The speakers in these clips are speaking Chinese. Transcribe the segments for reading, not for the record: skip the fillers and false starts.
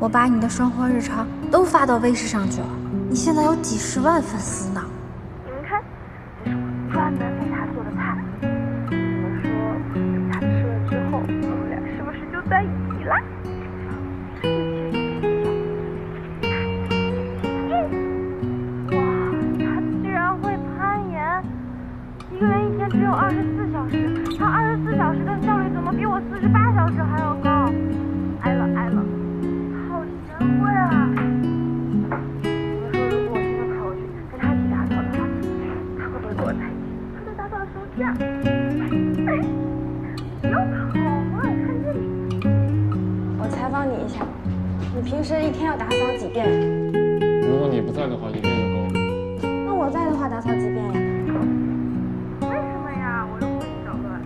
我把你的生活日常都发到微视上去了，你现在有几十万粉丝呢。你们看，这是我专门为他做的菜。我说等他吃了之后，我们俩是不是就在一起啦？哇，他居然会攀岩！一个人一天只有24小时，他24小时的效率怎么比我48小时还要高？挨了，好贤惠啊！你们说，如果我现在跑过去跟他一起打扫的话，他会不会跟我在一起？他在打扫的时候这样，不要跑嘛，看这里。我采访你一下，你平时一天要打扫几遍？如果你不在的话，1遍就够了。那我在的话，打扫几遍呀？为什么呀？我又不会捣乱。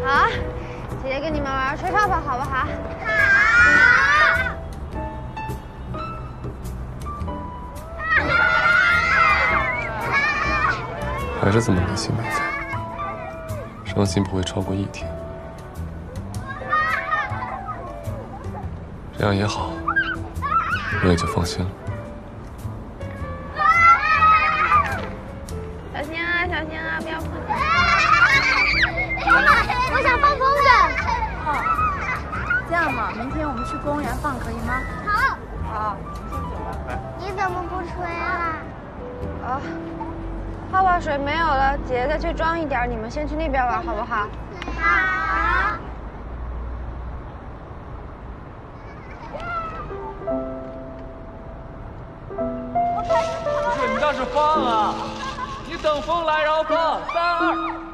好，姐姐跟你们玩吹泡泡，好不好？还是这么没心没肺，伤心不会超过1天。这样也好，我也就放心了。小心啊，小心啊，不要碰！我想放风筝。这样嘛，明天我们去公园放可以吗？好。好，你怎么不吹啦？啊，泡泡水没有了，姐姐再去装一点，你们先去那边玩，好不好？好。不是你倒是放啊！你等风来然后放，3、2。